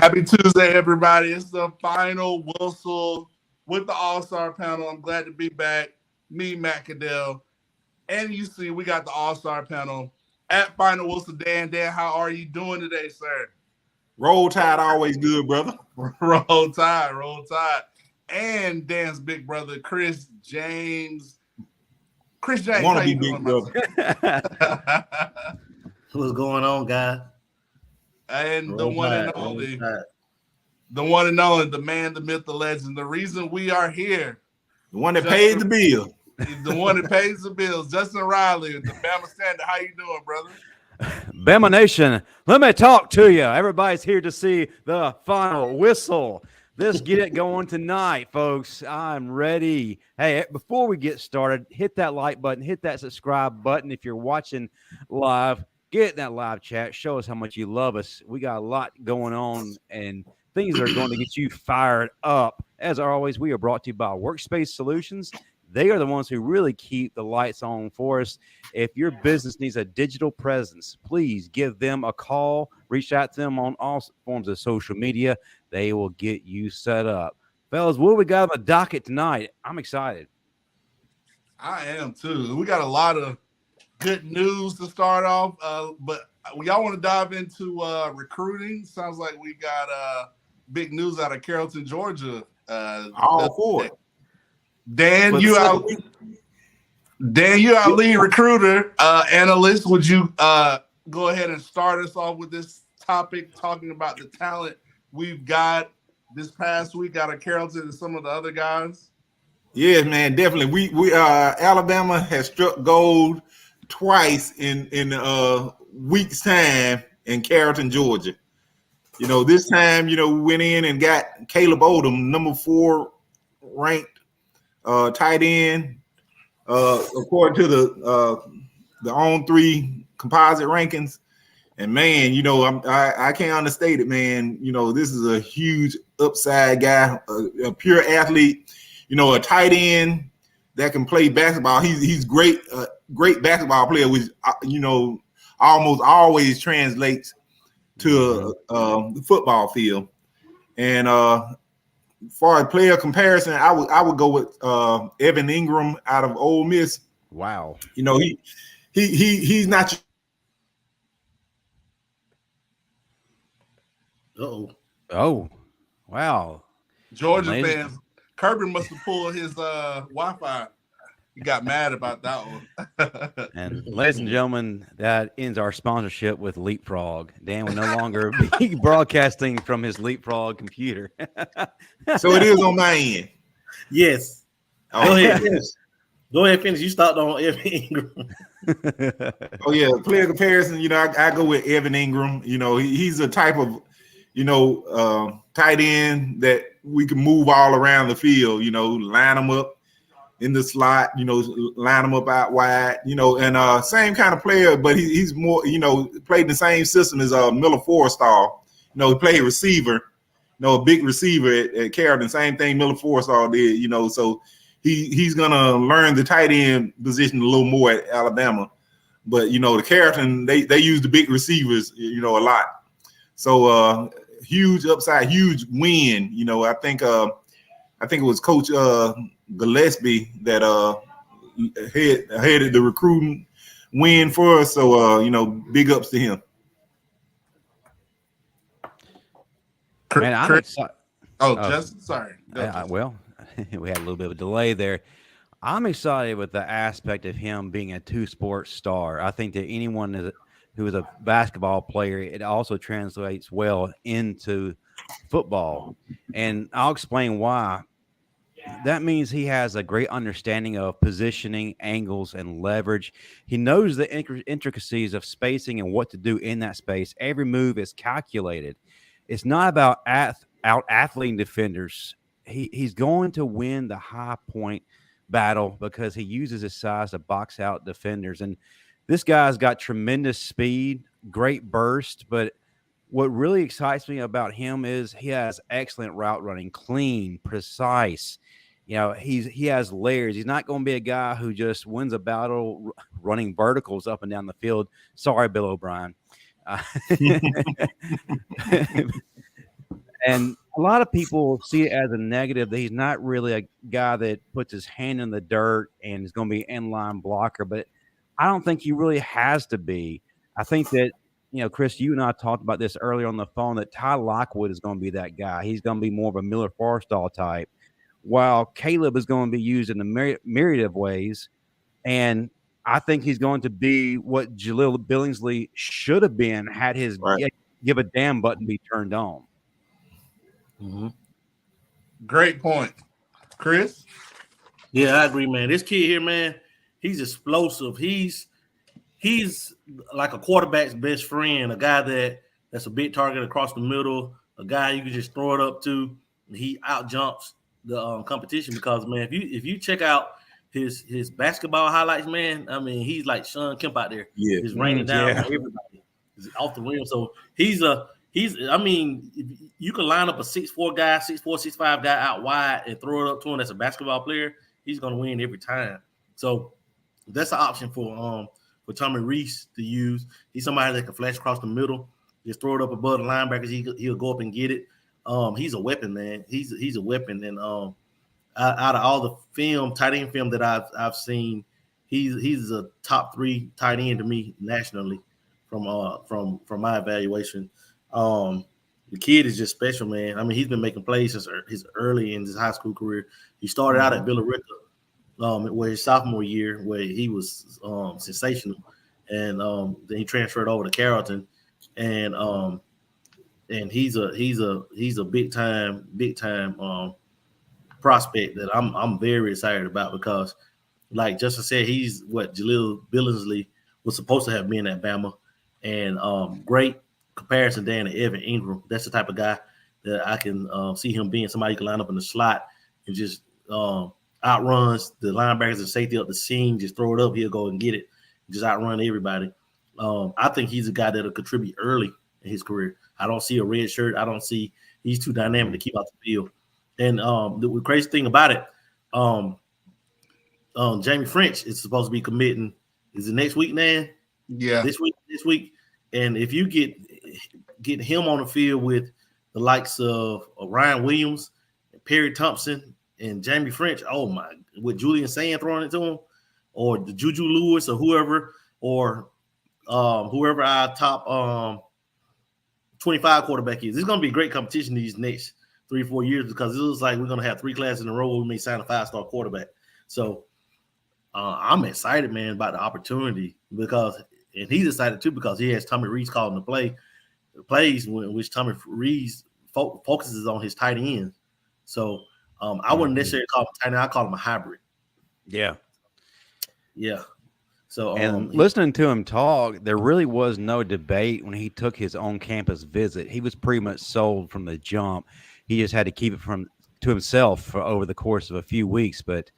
Happy Tuesday, everybody. It's the final whistle with the All-Star panel. I'm glad to be back. Me, Matt Cadell. And you see, we got the All-Star panel at Final Whistle. Dan, how are you doing today, sir? Roll Tide, always good, brother. Roll Tide. And Dan's big brother, Chris James. Wanna be big brother. What's going on, guys? And the one and only, the man, the myth, the legend, the reason we are here. The one that pays the bill. The one that pays the bills, Justin Riley, the Bama Standard. How you doing, brother? Bama Nation, let me talk to you. Everybody's here to see the final whistle. Let's get it going tonight, folks. I'm ready. Hey, before we get started, hit that like button, hit that subscribe button. If you're watching live, get in that live chat. Show us how much you love us. We got a lot going on, and things that are going to get you fired up. As always, we are brought to you by Workspace Solutions. They are the ones who really keep the lights on for us. If your business needs a digital presence, please give them a call. Reach out to them on all forms of social media. They will get you set up. Fellas, what do we got on the docket tonight? I'm excited. I am too. We got a lot of good news to start off, but y'all want to dive into recruiting? Sounds like we got big news out of Carrollton, Georgia. All for it. Dan, you our lead recruiter, analyst. Would you go ahead and start us off with this topic, talking about the talent we've got this past week out of Carrollton and some of the other guys? Yeah, man, definitely. We Alabama has struck gold twice in week's time in Carrollton, Georgia. This time, we went in and got Caleb Odom, number 4 ranked tight end, according to the On3 composite rankings. And man, I can't understate it, man. This is a huge upside guy, a pure athlete. A tight end that can play basketball. He's great, great basketball player, which almost always translates to the football field. And for a player comparison, I would go with Evan Ingram out of Ole Miss. Wow. He's not. Oh, wow. Georgia fans, Kirby must have pulled his Wi-Fi. He got mad about that one. And ladies and gentlemen, that ends our sponsorship with Leapfrog. Dan will no longer be broadcasting from his Leapfrog computer. So it is on my end. Yes. Oh, Go ahead, finish. Finish. You stopped on Evan Ingram. Oh yeah, player comparison. I go with Evan Ingram. He's a type of tight end that we can move all around the field. Line him up in the slot, line him up out wide, and same kind of player, but he's more, played in the same system as Miller Forrestal. He played receiver, a big receiver at Carrollton. Same thing Miller Forrestal did, so he's gonna learn the tight end position a little more at Alabama. But the Carrollton, they use the big receivers, a lot. So huge upside, huge win. I think it was Coach Gillespie that headed the recruiting win for us. So big ups to him. Man, I'm excited. Just sorry. Well, we had a little bit of a delay there. I'm excited with the aspect of him being a two-sport star. I think that anyone who is a basketball player, it also translates well into football. And I'll explain why. That means he has a great understanding of positioning, angles, and leverage. He knows the intricacies of spacing and what to do in that space. Every move is calculated. It's not about out-athleting defenders. He's going to win the high point battle because he uses his size to box out defenders. And this guy's got tremendous speed, great burst, but what really excites me about him is he has excellent route running, clean, precise. He has layers. He's not going to be a guy who just wins a battle running verticals up and down the field. Sorry, Bill O'Brien. And a lot of people see it as a negative that he's not really a guy that puts his hand in the dirt and is going to be an inline blocker. But I don't think he really has to be. I think that, Chris, you and I talked about this earlier on the phone that Ty Lockwood is going to be that guy. He's going to be more of a Miller Forrestall type, while Caleb is going to be used in a myriad of ways. And I think he's going to be what Jaleel Billingsley should have been had his give a damn button be turned on. Mm-hmm. Great point. Chris? Yeah, I agree, man. This kid here, man, he's explosive. He's like a quarterback's best friend, a guy that's a big target across the middle, a guy you can just throw it up to. He out jumps the competition because, man, if you check out his basketball highlights, man, I mean, he's like Sean Kemp out there. Yeah. He's raining down on everybody. He's off the rim. So I mean, you can line up a 6'4" guy, 6'4", 6'5" guy out wide and throw it up to him as a basketball player. He's going to win every time. So that's an option for Tommy Reese to use. He's somebody that can flash across the middle, just throw it up above the linebackers. He'll go up and get it. He's a weapon, man. He's a weapon. And out of all the tight end film that I've seen, he's a top 3 tight end to me nationally from my evaluation. The kid is just special, man. I mean, he's been making plays since his early in his high school career. He started out at Villarica, where his sophomore year, where he was sensational, and then he transferred over to Carrollton, and he's a big time prospect that I'm very excited about because, like Justin said, he's what Jaleel Billingsley was supposed to have been at Bama, and great comparison Dan to Evan Ingram. That's the type of guy that I can see him being somebody who can line up in the slot and just outruns the linebackers and safety up the seam, just throw it up, he'll go and get it, just outrun everybody. I think he's a guy that'll contribute early in his career. I don't see a red shirt. I don't see he's too dynamic to keep out the field. And the crazy thing about it, Jamie French is supposed to be committing. Is it next week, man? Yeah. This week. And if you get him on the field with the likes of Ryan Williams, Perry Thompson, and Jamie French, with Julian Sand throwing it to him, or the Juju Lewis or whoever, or whoever our top 25 quarterback is. It's going to be great competition these next 3 or 4 years because it looks like we're going to have 3 classes in a row where we may sign a 5-star quarterback. So I'm excited, man, about the opportunity and he's excited too because he has Tommy Reese calling the plays in which Tommy Reese focuses on his tight end. So I wouldn't necessarily call him a tight end. I call him a hybrid. Yeah. Yeah. So and listening to him talk, there really was no debate when he took his on-campus visit. He was pretty much sold from the jump. He just had to keep it to himself for over the course of a few weeks, but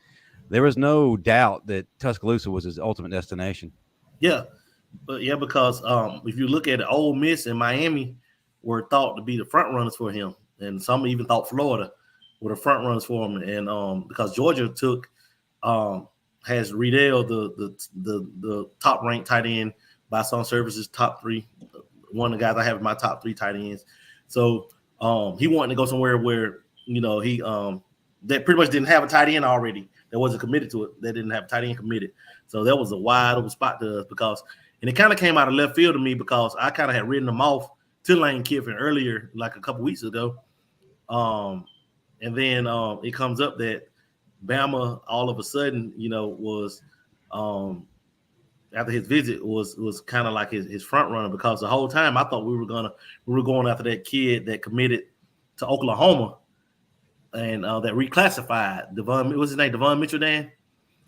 there was no doubt that Tuscaloosa was his ultimate destination. Yeah. But yeah, because if you look at it, Ole Miss and Miami were thought to be the front runners for him, and some even thought Florida were the front runners for him. And because Georgia has Riedel, the top ranked tight end by some services, top 3, one of the guys I have in my top 3 tight ends. So he wanted to go somewhere where he that pretty much didn't have a tight end already, that wasn't committed to it, that didn't have a tight end committed. So that was a wide open spot to us because. And it kind of came out of left field to me because I kind of had written him off to Lane Kiffin earlier, like a couple weeks ago. And then it comes up that Bama all of a sudden, was after his visit was kind of like his front runner because the whole time I thought we were going after that kid that committed to Oklahoma and that reclassified. What's his name? Devon Mitchell, Dan?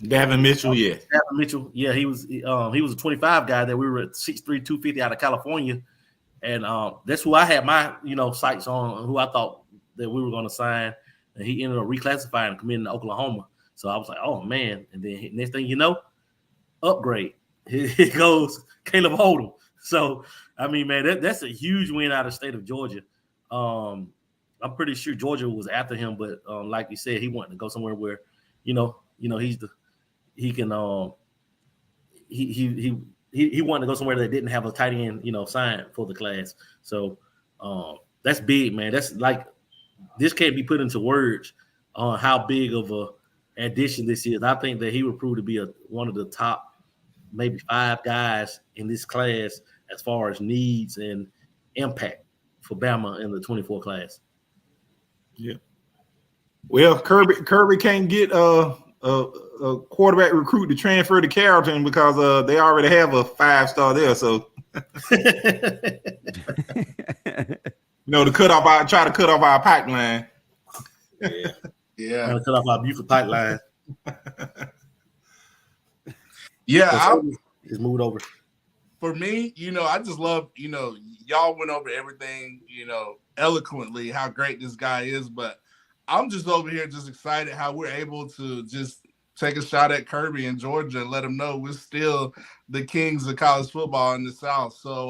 Davin Mitchell, yeah. Davin Mitchell, yeah, he was a 25 guy that we were at 6'3", 250 out of California, and that's who I had my sights on, who I thought that we were going to sign, and he ended up reclassifying and committing to Oklahoma. So I was like, oh man! And then next thing you know, upgrade. Here goes Caleb Odom. So I mean, man, that's a huge win out of the state of Georgia. I'm pretty sure Georgia was after him, but like you said, he wanted to go somewhere where he wanted to go somewhere that didn't have a tight end, signed for the class. So that's big, man. That's like this can't be put into words on how big of a addition this is. I think that he would prove to be one of the top maybe 5 guys in this class as far as needs and impact for Bama in the 24 class. Yeah. Well, Kirby can't get a quarterback recruit to transfer to Carrollton because they already have a 5-star there. So, to try to cut off our pipeline. Yeah. Trying to cut off our Buford pipeline. Yeah. Just moved over. For me, I just love, y'all went over everything, eloquently, how great this guy is, but I'm just over here just excited how we're able to just take a shot at Kirby in Georgia and let him know we're still the kings of college football in the South. So,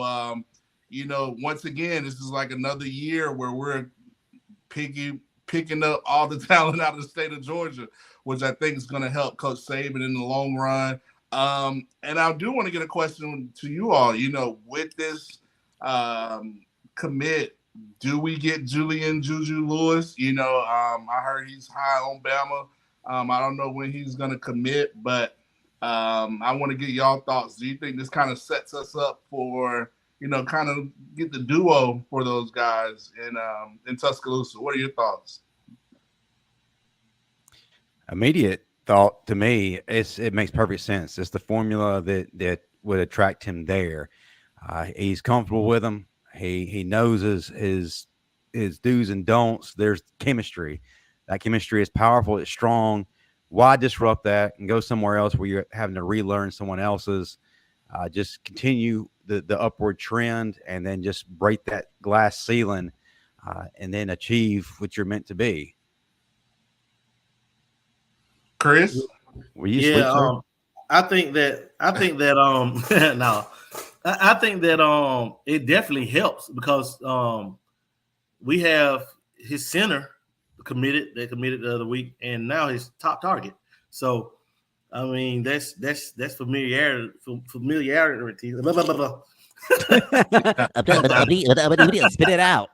once again, this is like another year where we're picking up all the talent out of the state of Georgia, which I think is going to help Coach Saban in the long run. And I do want to get a question to you all, with this commit, do we get Julian Juju Lewis? I heard he's high on Bama. I don't know when he's going to commit, but I want to get y'all thoughts. Do you think this kind of sets us up for, kind of get the duo for those guys in Tuscaloosa? What are your thoughts? Immediate thought to me, it makes perfect sense. It's the formula that would attract him there. He's comfortable with them. He knows his do's and don'ts. There's chemistry. That chemistry is powerful. It's strong. Why disrupt that and go somewhere else where you're having to relearn someone else's? Just continue the upward trend and then just break that glass ceiling and then achieve what you're meant to be. Chris? I think that no. I think that it definitely helps because we have his center committed the other week, and now his top target. So, I mean, that's familiarity. Blah, blah, blah, blah. Spit it out.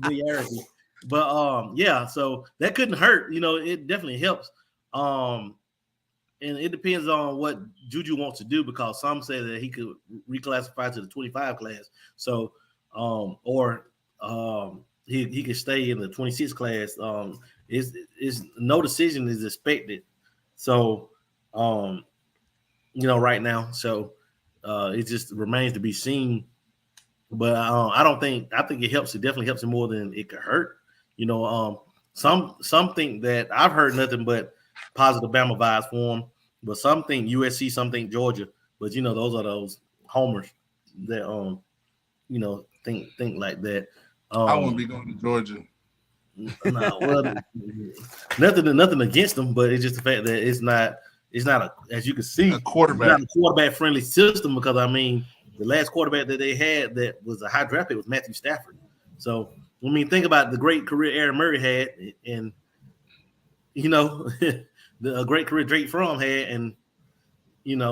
Familiarity. But yeah, so that couldn't hurt. It definitely helps. And it depends on what Juju wants to do because some say that he could reclassify to the 25 class. So, he could stay in the 26 class. Is no decision is expected. So, right now. So, it just remains to be seen. But I think it helps. It definitely helps him more than it could hurt. Some think that I've heard nothing but positive Bama vibes for him, but some think USC, some think Georgia. But those are those homers that think like that. I won't be going to Georgia. Well, nothing against them, but it's just the fact that it's not as you can see a quarterback friendly system because the last quarterback that they had that was a high draft pick was Matthew Stafford. So think about the great career Aaron Murray had, and a great career Drake Fromm had, and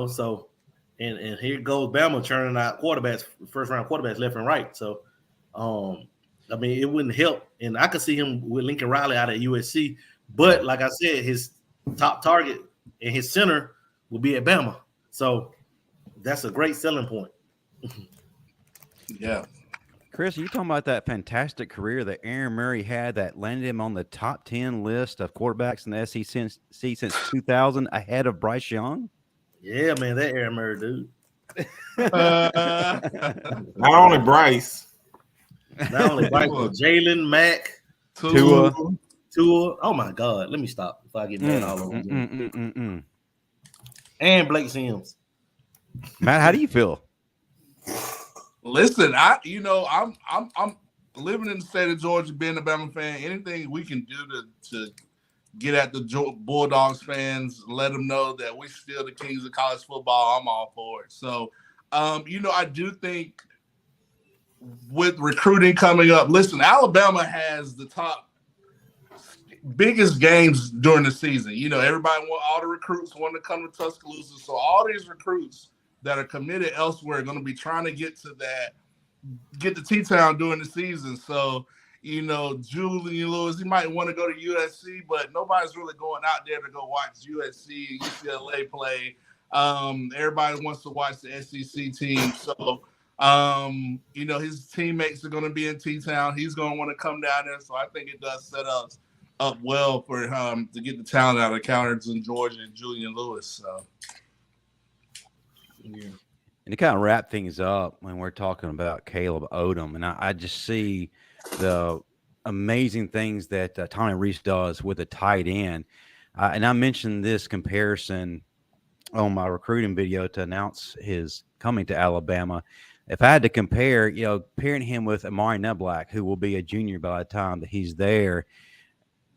so and here goes Bama churning out quarterbacks, first round quarterbacks left and right. So it wouldn't help, and I could see him with Lincoln Riley out at USC, but like I said, his top target and his center will be at Bama. So that's a great selling point. Yeah. Chris, are you talking about that fantastic career that Aaron Murray had that landed him on the top 10 list of quarterbacks in the SEC since 2000 ahead of Bryce Young? Yeah, man, that Aaron Murray dude. Not only Bryce. Not only Bryce, but Jalen, Mack, Tua. Oh, my God. Let me stop before I get mad all over again. And Blake Sims. Matt, how do you feel? Listen, I'm living in the state of Georgia, being a Bama fan. Anything we can do to get at the Bulldogs fans, let them know that we're still the kings of college football, I'm all for it. So, I do think with recruiting coming up, listen, Alabama has the top biggest games during the season. Everybody all the recruits want to come to Tuscaloosa. So all these recruits that are committed elsewhere are going to be trying to get to get to T-Town during the season. So, Julian Lewis, he might want to go to USC, but nobody's really going out there to go watch USC and UCLA play. Everybody wants to watch the SEC team. So, his teammates are going to be in T-Town. He's going to want to come down there. So I think it does set us up well for him to get the talent out of Calvin, Georgia, and Julian Lewis. So, yeah. And to kind of wrap things up when we're talking about Caleb Odom, and I just see the amazing things that Tommy Rees does with a tight end. And I mentioned this comparison on my recruiting video to announce his coming to Alabama. If I had to compare, pairing him with Amari Niblack, who will be a junior by the time that he's there,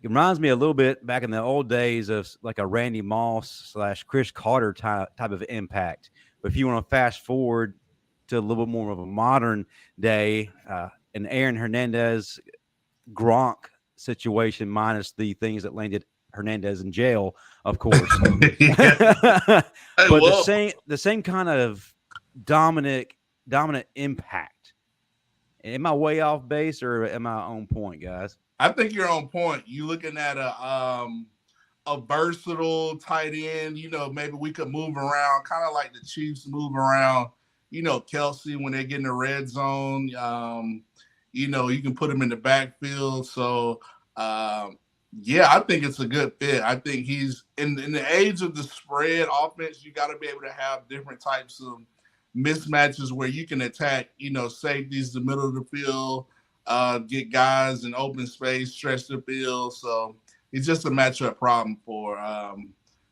it reminds me a little bit back in the old days of like a Randy Moss / Chris Carter type of impact. But if you want to fast forward to a little bit more of a modern day, an Aaron Hernandez Gronk situation minus the things that landed Hernandez in jail, of course. But the same kind of dominant impact. Am I way off base or am I on point, guys? I think you're on point. You're looking at a versatile tight end. Maybe we could move around, kind of like the Chiefs move around. Kelsey when they get in the red zone. You can put him in the backfield. So, I think it's a good fit. I think he's in the age of the spread offense. You got to be able to have different types of mismatches where you can attack, safeties, the middle of the field, get guys in open space, stretch the field. So it's just a matchup problem for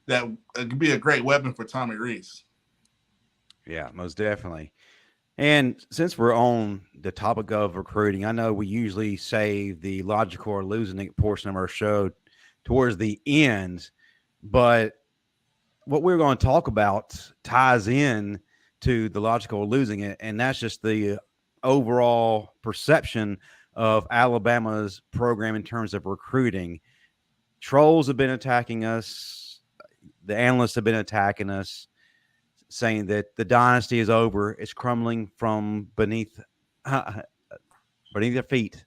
that. It could be a great weapon for Tommy Rees. Yeah, most definitely. And since we're on the topic of recruiting, I know we usually save the logical or losing it portion of our show towards the end, but what we're going to talk about ties in to the logical or losing it, and that's just the overall perception of Alabama's program in terms of recruiting. Trolls have been attacking us. The analysts have been attacking us, saying that the dynasty is over. It's crumbling from beneath their feet.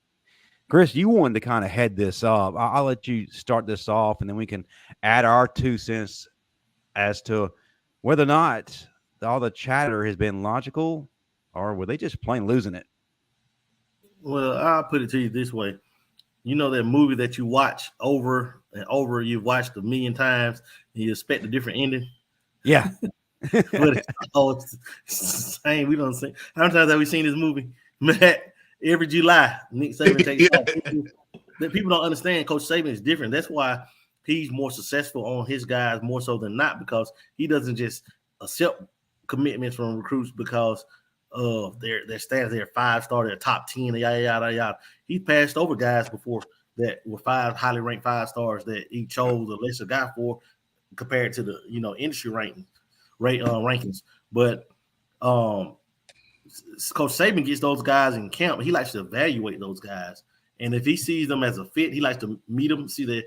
Chris, you wanted to kind of head this up. I'll let you start this off, and then we can add our 2 cents as to whether or not all the chatter has been logical, or were they just plain losing it? Well, I'll put it to you this way. That movie that you watch over and over, you've watched a million times, and you expect a different ending? Yeah. But it's the same. We don't see. How many times have we seen this movie? Matt, every July, Nick Saban takes off. That people don't understand. Coach Saban is different. That's why he's more successful on his guys more so than not, because he doesn't just accept commitments from recruits because of their status. They're 5-star, they're top 10, yada yada yada. He passed over guys before that were 5 highly ranked 5-stars that he chose a lesser guy for compared to the industry rankings. But Coach Saban gets those guys in camp. He likes to evaluate those guys, and if he sees them as a fit, he likes to meet them, see their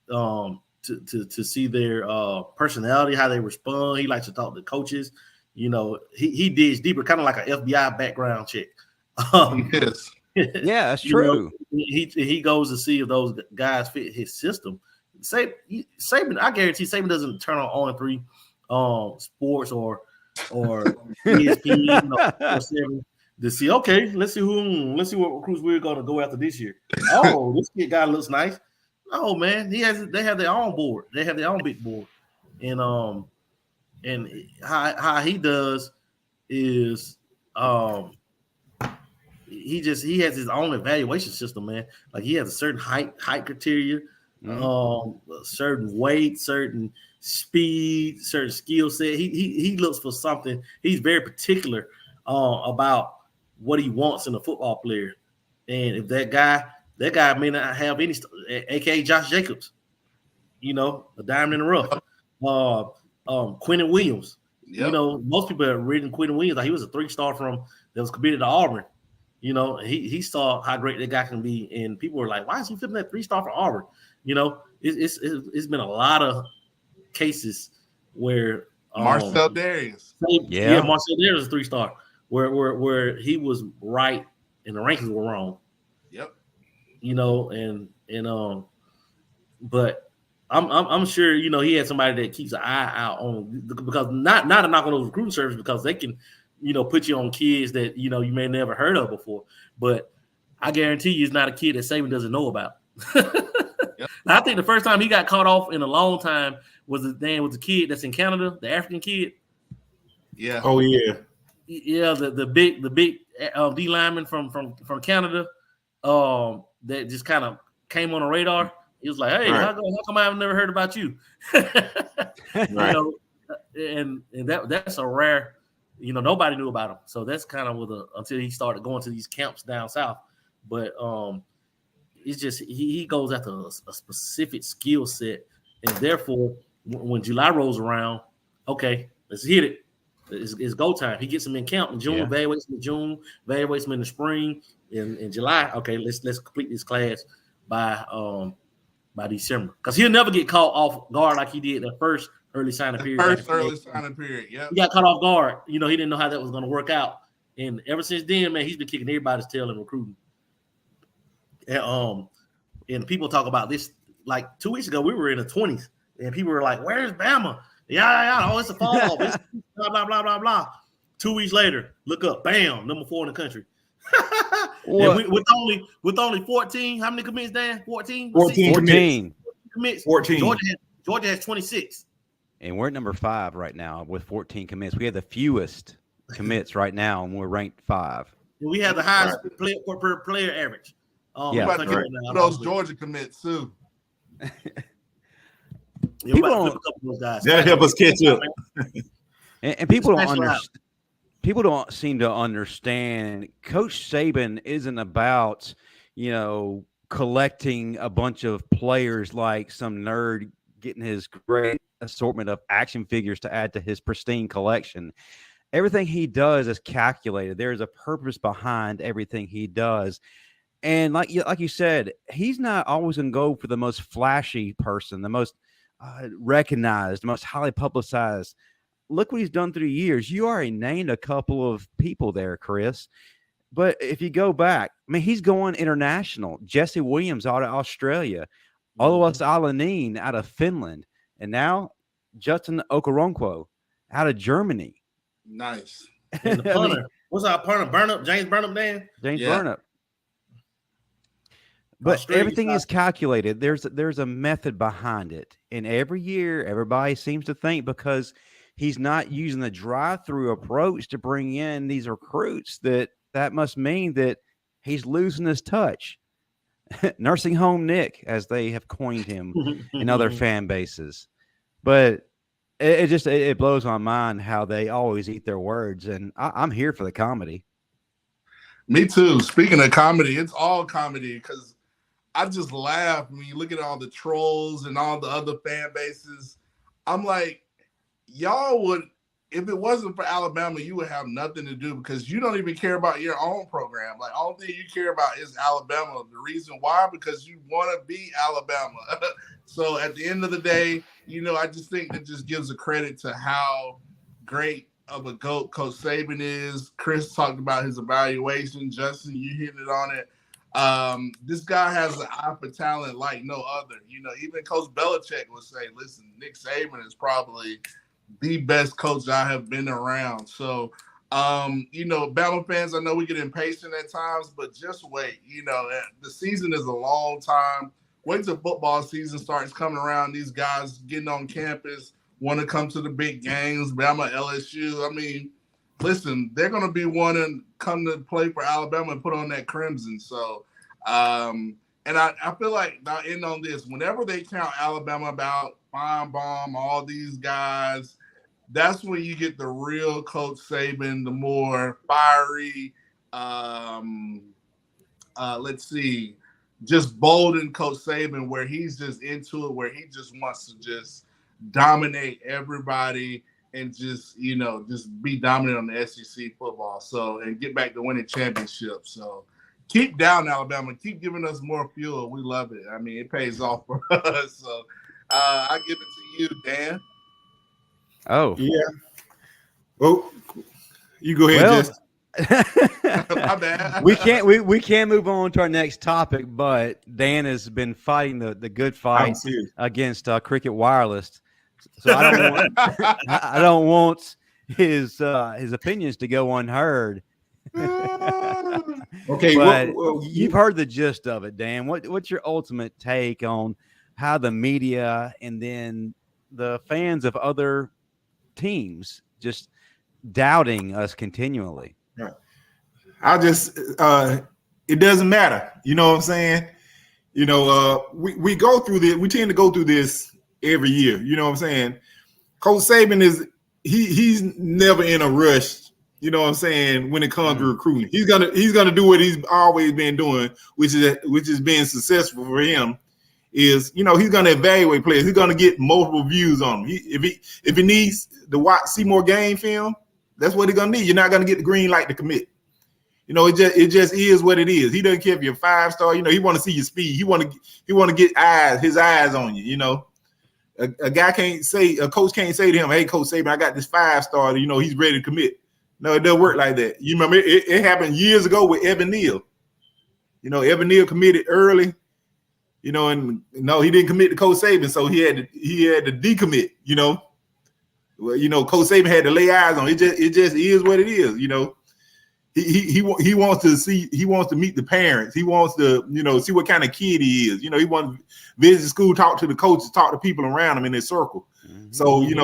to see their personality, how they respond. He likes to talk to coaches. He digs deeper, kind of like an FBI background check. Yes. Yeah, that's true. He goes to see if those guys fit his system. Saban, I guarantee Saban doesn't turn on 3 sports or ESPN to see. Okay, let's see what recruits we're going to go after this year. Oh, this kid guy looks nice. Oh man, they have their own board. They have their own big board, and how he does is he has his own evaluation system, man. Like he has a certain height criteria, certain weight, certain speed, certain skill set. He looks for something. He's very particular about what he wants in a football player, and if that guy may not have any, aka Josh Jacobs, a diamond in the rough. Quentin Williams. Yep. Most people have written Quentin Williams like he was a 3-star that was committed to Auburn. He saw how great that guy can be, and people were like, "Why is he flipping that 3-star for Auburn?" It's been a lot of cases where Marcel Darius. Marcel Darius is a 3-star. where he was right and the rankings were wrong. Yep. You know, but I'm sure, you know, he had somebody that keeps an eye out on, because not a knock on those recruiting services, because they can, you know, put you on kids that, you know, you may never heard of before. But I guarantee you, it's not a kid that Saban doesn't know about. Yep. Now, I think the first time he got caught off in a long time was the kid that's in Canada, the African kid. Yeah. Oh yeah. Yeah, the big D lineman from Canada, that just kind of came on the radar. He was like, "Hey, Right. how come I've never heard about you?" Right. You know, and that's a rare. You know, nobody knew about him, so that's kind of until he started going to these camps down south. But it's just he goes after a specific skill set, and therefore, when July rolls around, okay, let's hit it. It's go time. He gets him in camp in June, evaluates him in June, evaluates him in the spring, in July. Okay, let's complete this class by December, because he'll never get caught off guard like he did the first early signing period. Yeah. He got caught off guard. You know, he didn't know how that was going to work out, and ever since then, man, he's been kicking everybody's tail in recruiting. And people talk about this like 2 weeks ago. We were in the 20s, and people were like, "Where's Bama?" Yeah. Oh, it's a fall off. It's blah blah blah blah blah. 2 weeks later, look up, bam, number 4 in the country. with only 14, how many commits, Dan? 14? 14 commits. 14. Georgia has 26. And we're at number 5 right now with 14 commits. We have the fewest commits right now, and we're ranked 5. We have the highest per player average. Those Georgia commits too. That'll help us catch up. And people don't understand. People don't seem to understand. Coach Saban isn't about, you know, collecting a bunch of players like some nerd getting his great assortment of action figures to add to his pristine collection. Everything he does is calculated. There is a purpose behind everything he does. And like you said, he's not always going to go for the most flashy person, the most recognized, the most highly publicized. Look what he's done through the years. You already named a couple of people there, Chris. But if you go back, I mean, he's going international. Jesse Williams out of Australia. Oluwase Alanin out of Finland. And now Justin Okoronkwo out of Germany. Nice. And the punter. What's our punter? Burnup? James Burnup, Dan? James Burnap. But everything is calculated. There's a method behind it. And every year, everybody seems to think because he's not using the drive-through approach to bring in these recruits that must mean that he's losing his touch. Nursing home Nick, as they have coined him in other fan bases. But it blows my mind how they always eat their words. And I'm here for the comedy. Me too. Speaking of comedy, it's all comedy because I just laugh when you look at all the trolls and all the other fan bases. I'm like, y'all would, if it wasn't for Alabama, you would have nothing to do because you don't even care about your own program. Like, all thing you care about is Alabama. The reason why, because you want to be Alabama. So at the end of the day, you know, I just think that just gives a credit to how great of a GOAT Coach Saban is. Chris talked about his evaluation. Justin, you hit it on it. This guy has an eye for talent like no other. You know, even Coach Belichick would say, listen, Nick Saban is probably the best coach I have been around. So, you know, Bama fans, I know we get impatient at times, but just wait. You know, the season is a long time. Wait till football season starts coming around. These guys getting on campus, want to come to the big games, Bama, LSU. I mean, listen, they're going to be wanting to come to play for Alabama and put on that crimson. So, and I feel like I'll end on this. Whenever they count Alabama about Feinbaum, all these guys, that's when you get the real Coach Saban, the more fiery, let's see, just bold in Coach Saban, where he's just into it, where he just wants to just dominate everybody and just, you know, just be dominant on the SEC football. So, and get back to winning championships. So keep down, Alabama. Keep giving us more fuel. We love it. I mean, it pays off for us. So I give it to you, Dan. Oh. Yeah. Well, you go ahead, Jess. My bad. we can't move on to our next topic, but Dan has been fighting the good fight I'm serious. against Cricket Wireless. So I don't want his opinions to go unheard. Okay, But you've heard the gist of it, Dan. What's your ultimate take on how the media and then the fans of other teams just doubting us continually? I just it doesn't matter. You know what I'm saying? You know, we go through this. We tend to go through this every year. You know what I'm saying? Coach Saban he's never in a rush. You know what I'm saying? When it comes to recruiting, he's gonna do what he's always been doing, which is being successful for him. Is, you know, he's gonna evaluate players. He's gonna get multiple views on them. If he needs to see more game film, that's what he's gonna need. You're not gonna get the green light to commit. You know, it just is what it is. He doesn't care if you're 5-star. You know, he want to see your speed. He want to get his eyes on you. You know, a coach can't say to him, "Hey, Coach Saban, I got this 5-star. You know, he's ready to commit." No, it doesn't work like that. You remember it happened years ago with Evan Neal. You know, Evan Neal committed early. You know, and no, he didn't commit to Coach Saban, so he had to decommit. You know, well, you know, Coach Saban had to lay eyes on it. It just is what it is. You know. He wants to meet the parents. He wants to, you know, see what kind of kid he is. You know, he wants to visit school, talk to the coaches, talk to people around him in his circle. Mm-hmm. So, you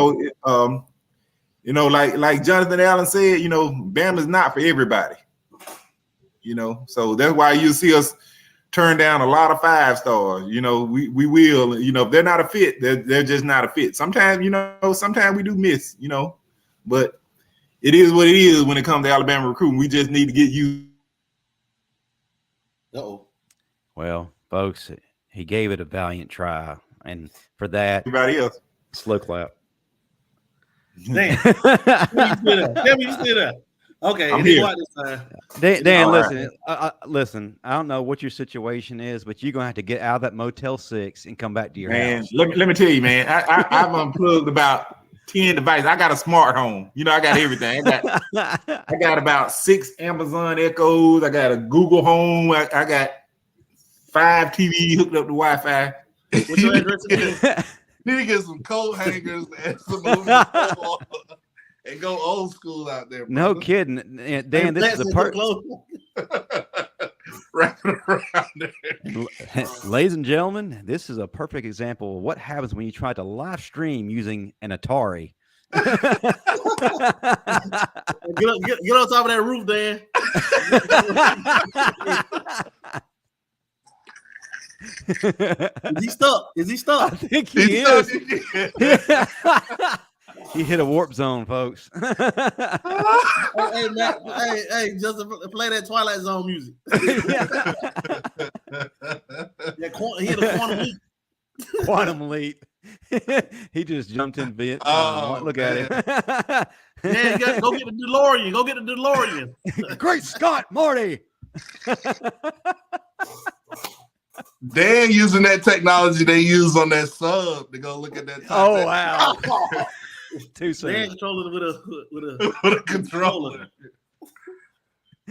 know, like Jonathan Allen said, you know, Bama's not for everybody. You know, so that's why you see us turn down a lot of 5-stars. You know, we will, you know, if they're not a fit, they're just not a fit. Sometimes, you know, we do miss, you know, but it is what it is when it comes to Alabama recruiting. We just need to get used. Well, folks, he gave it a valiant try, and for that, everybody else, slow clap. Dan, you sit up. Okay, I'm here. Dan, listen, listen. I don't know what your situation is, but you're gonna have to get out of that Motel 6 and come back to your house. Let me tell you, man. I've unplugged about 10 devices. I got a smart home. You know, I got everything. I got about 6 Amazon Echoes. I got a Google Home. I got 5 TV hooked up to Wi-Fi. What's your address again? Need to get some coat hangers and some and go old school out there. Bro. No kidding, Dan. This is a part. Wrapping around there. Ladies and gentlemen, this is a perfect example of what happens when you try to live stream using an Atari. Get on top of that roof, Dan. Is he stuck? I think he is. He hit a warp zone, folks. Hey, Matt, hey, just play that Twilight Zone music. He hit a quantum leap. Quantum leap. He just jumped in Vietnam. Look at him. Yeah, go get the DeLorean. Go get the DeLorean. Great Scott, Marty. Dan using that technology they use on that sub to go look at that. Oh, wow. Too soon. Dan controlling with a controller.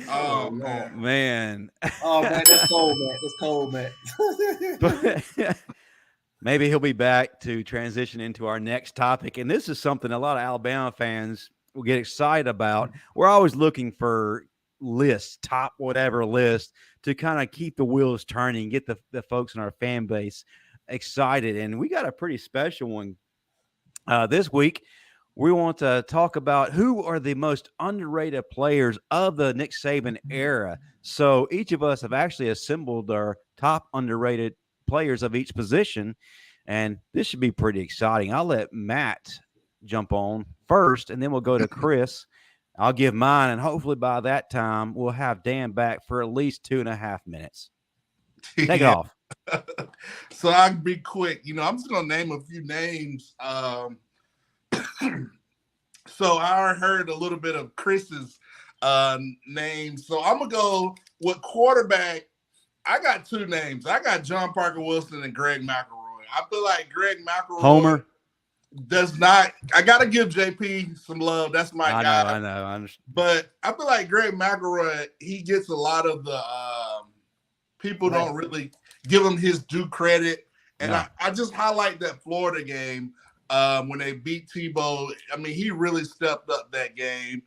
Oh man. Oh man, that's cold, man. But maybe he'll be back to transition into our next topic. And this is something a lot of Alabama fans will get excited about. We're always looking for lists, top whatever list, to kind of keep the wheels turning, get the folks in our fan base excited. And we got a pretty special one this week. We want to talk about who are the most underrated players of the Nick Saban era. So each of us have actually assembled our top underrated players of each position, and this should be pretty exciting. I'll let Matt jump on first, and then we'll go to Chris. I'll give mine, and hopefully by that time we'll have Dan back for at least 2.5 minutes. Take it off. So I'll be quick. You know, I'm just gonna name a few names. So I heard a little bit of Chris's name. So I'm gonna go with quarterback. I got 2 names. I got John Parker Wilson and Greg McElroy. I feel like Greg McElroy. Homer. does not. I gotta give JP some love. That's my guy. I know. I understand. But I feel like Greg McElroy, he gets a lot of the people don't really give him his due credit. And I just highlight that Florida game when they beat Tebow. I mean, he really stepped up that game,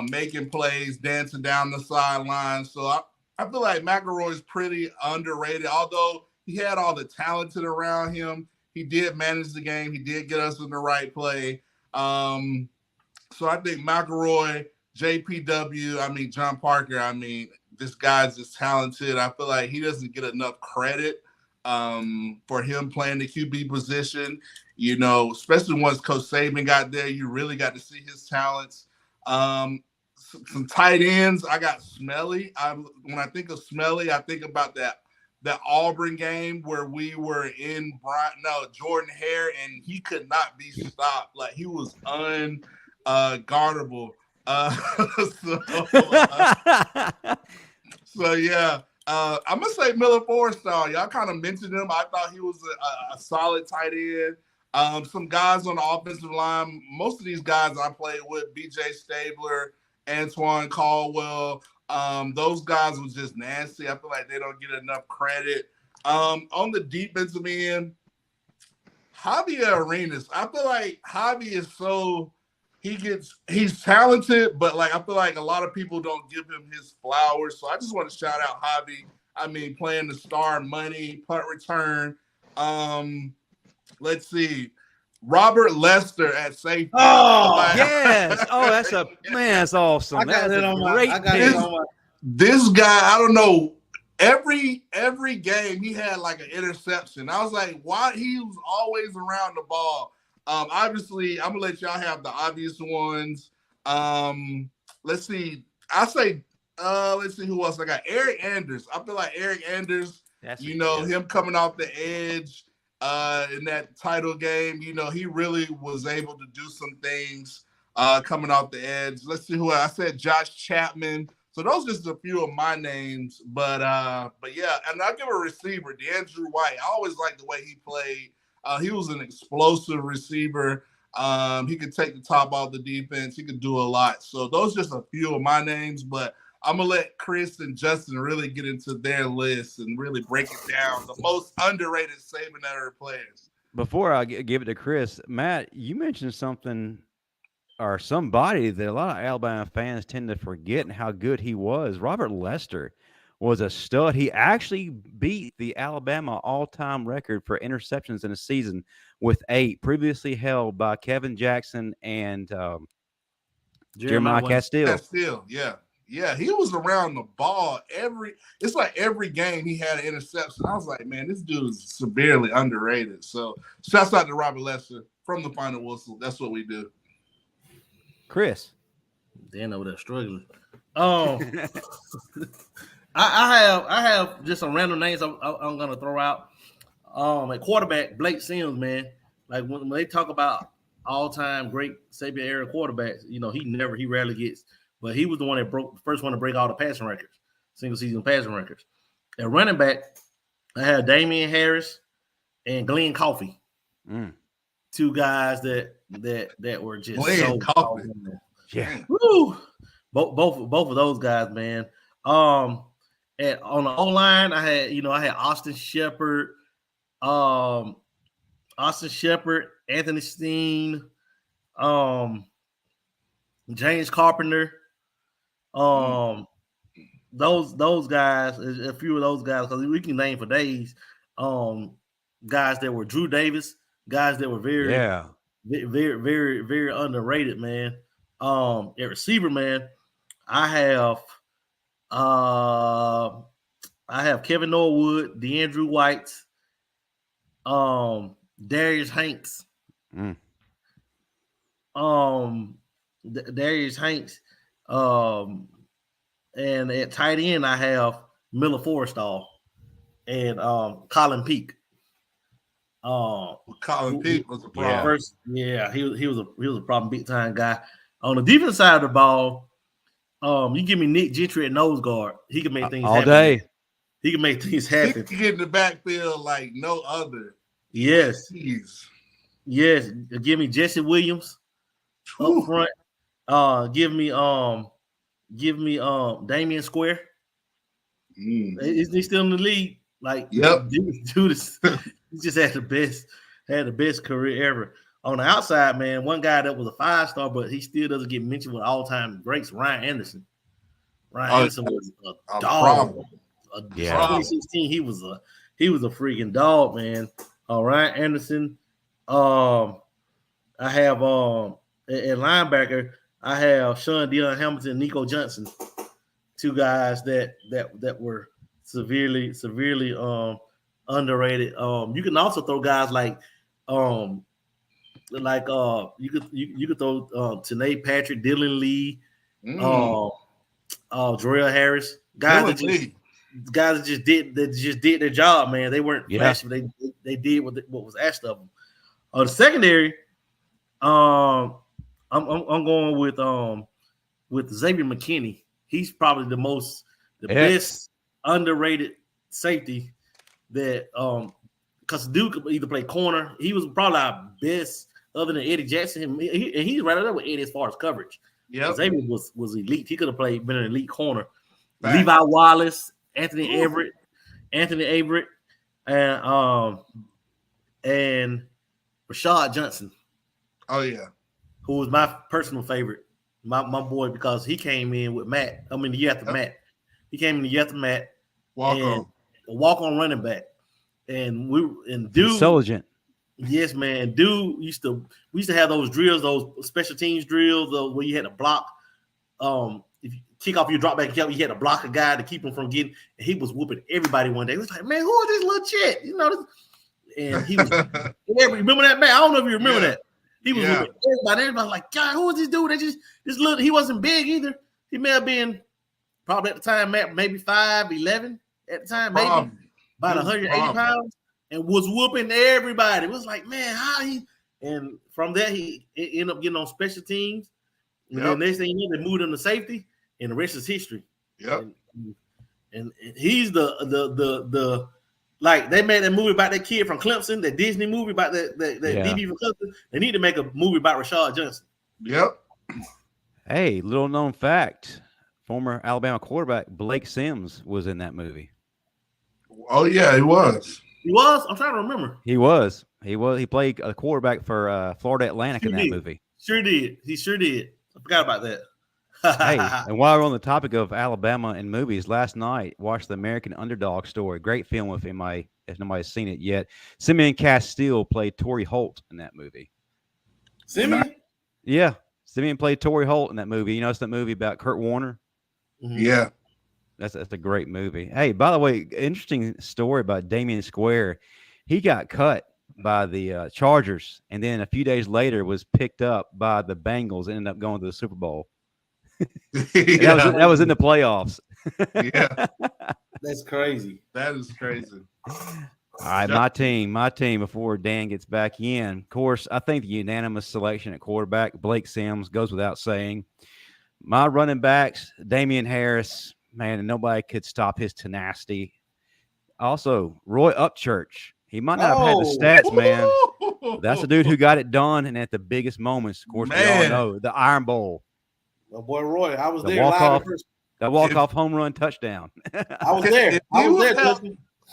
making plays, dancing down the sideline. So I feel like McElroy is pretty underrated. Although he had all the talented around him, he did manage the game. He did get us in the right play. So I think McElroy, JPW, I mean, John Parker, I mean, this guy's just talented. I feel like he doesn't get enough credit for him playing the QB position. You know, especially once Coach Saban got there, you really got to see his talents. Some tight ends, I got Smelly. When I think of Smelly, I think about that Auburn game where we were in Jordan Hare, and he could not be stopped. Like, he was unguardable. So yeah, I'm gonna say Miller Forrestal. Y'all kind of mentioned him. I thought he was a solid tight end. Some guys on the offensive line. Most of these guys I played with: BJ Stabler, Antoine Caldwell. Those guys was just nasty. I feel like they don't get enough credit. On the defensive end, Javier Arenas. I feel like Javi is so. He's talented, but like I feel like a lot of people don't give him his flowers. So I just want to shout out Javi. I mean, playing the star money, punt return. Let's see. Robert Lester at safety. Oh, yes. Oh, that's awesome. That's a great pick. This guy, I don't know. Every game he had like an interception. I was like, why? He was always around the ball. Obviously, I'm gonna let y'all have the obvious ones. Let's see. Let's see who else I got. Eric Anders. I feel like Eric Anders. Him coming off the edge in that title game. You know, he really was able to do some things coming off the edge. Let's see who else. I said Josh Chapman. So those are just a few of my names. But yeah, and I'll give a receiver, DeAndrew White. I always liked the way he played. He was an explosive receiver. He could take the top off the defense. He could do a lot. So those are just a few of my names, but I'm going to let Chris and Justin really get into their list and really break it down. The most underrated Saban era players. Before I give it to Chris, Matt, you mentioned something or somebody that a lot of Alabama fans tend to forget and how good he was. Robert Lester was a stud. He actually beat the Alabama all-time record for interceptions in a season with 8, previously held by Kevin Jackson and Jeremiah Castile. Yeah, he was around the ball it's like every game he had an interception. I was like, man, this dude is severely underrated. So shouts out to Robert Lester from the Final Whistle. That's what we do. Chris. Dan over there struggling. I have just some random names I'm gonna throw out. At quarterback, Blake Sims, man. Like when they talk about all-time great Saban era quarterbacks, you know, he rarely gets, but he was the one that first one to break all the passing records, single season passing records. At running back, I had Damian Harris and Glenn Coffey. Two guys that were just Glenn Coffey. Yeah. Woo! Both of those guys, man. On the O-line, I had Austin Shepard, Anthony Steen, James Carpenter. Those guys, a few of those guys, because we can name for days. Guys that were Drew Davis, guys that were very, very, very underrated, man. At receiver, man, I have Kevin Norwood, DeAndrew White, Darius Hanks, Darius Hanks, and at tight end I have Miller Forrestal and Colin Peake. Colin Peake was a problem. He was a problem, big time guy. On the defense side of the ball, you give me Nick Gentry at nose guard. He can make things all happen. day. He can make things happen. He can get in the backfield like no other. Yes. Jeez. Yes, give me Jesse Williams up Whew. front. Give me Damian Square. Is he still in the league? Like, Yep. dude, he just had the best career ever. On the outside, man, one guy that was a 5-star, but he still doesn't get mentioned with all-time greats, Ryan Anderson. Ryan Anderson was a dog. problem. Yeah. 2016, he was a freaking dog, man. Ryan Anderson. I have at linebacker, I have Sean Deion Hamilton, Nico Johnson, two guys that were severely underrated. You can also throw guys like you could throw Tanae Patrick, Dylan Lee, Jarrell Harris, guys that just did their job, man. They weren't flashy, but they did what was asked of them. The secondary, I'm going with Xavier McKinney. He's probably the best underrated safety that because Duke could either play corner. He was probably our best other than Eddie Jackson. And he's right there with Eddie as far as coverage. Yeah, Xavier was elite. He could have been an elite corner. Fact. Levi Wallace, Anthony Averett, and Rashad Johnson. Oh yeah, who was my personal favorite, my boy, because he came in with Matt. I mean, the year after Matt, he came in the year after Matt. Walk on running back, and Dude intelligent. Yes, man. Dude we used to have those drills, those special teams drills, where you had to block. If you kick off your drop back, you had to block a guy to keep him from getting. And he was whooping everybody one day. It was like, man, who is this little shit? You know, and he was. Remember that, man? I don't know if you remember that. He was whooping everybody. Everybody was like, God, who is this dude? This little. He wasn't big either. He may have been probably at the time, maybe 5'11" at the time, maybe about 180 pounds. And was whooping everybody. It was like, man, how he? And from that, he ended up getting on special teams. And then next thing you know, they moved him to safety, and the rest is history. Yep. And he's the like they made that movie about that kid from Clemson, that Disney movie about that DB from Clemson. They need to make a movie about Rashad Johnson. Yep. Hey, little known fact: former Alabama quarterback Blake Sims was in that movie. Oh yeah, he was. He was. I'm trying to remember. He was. He played a quarterback for Florida Atlantic in that movie. Sure did. He sure did. I forgot about that. Hey, and while we're on the topic of Alabama and movies, last night watched the American Underdog Story. Great film if nobody's seen it yet. Simeon Castile played Torrey Holt in that movie. Simeon? Yeah. Simeon played Torrey Holt in that movie. You know, it's that movie about Kurt Warner. Mm-hmm. Yeah. That's a great movie. Hey, by the way, interesting story about Damian Square. He got cut by the Chargers, and then a few days later was picked up by the Bengals and ended up going to the Super Bowl. That was in the playoffs. Yeah. That's crazy. That is crazy. All right, my team, before Dan gets back in. Of course, I think the unanimous selection at quarterback, Blake Sims, goes without saying. My running backs, Damian Harris, man, and nobody could stop his tenacity. Also, Roy Upchurch. He might not have had the stats, man. That's the dude who got it done and at the biggest moments. Of course, we all know the Iron Bowl. My boy Roy, I was there. That walk-off home run touchdown. I was there.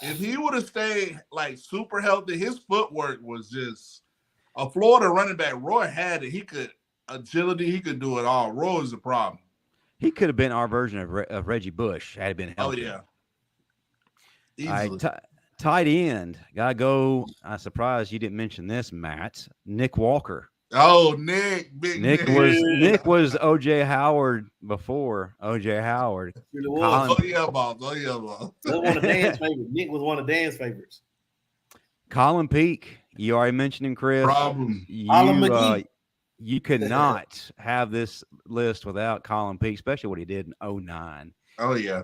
If he would have stayed like super healthy, his footwork was just a Florida running back. Roy had it. He could agility. He could do it all. Roy is the problem. He could have been our version of Reggie Bush had he been healthy. Oh yeah. Easily. Tight end. Gotta go. I'm surprised you didn't mention this, Matt. Nick Walker. Oh, Nick. Nick was O.J. Howard before O.J. Howard. Oh yeah, boss. Nick was one of Dan's favorites. Colin Peake. You already mentioned him, Chris. Problem. You could not have this list without Colin Peake, especially what he did in 2009. Oh yeah.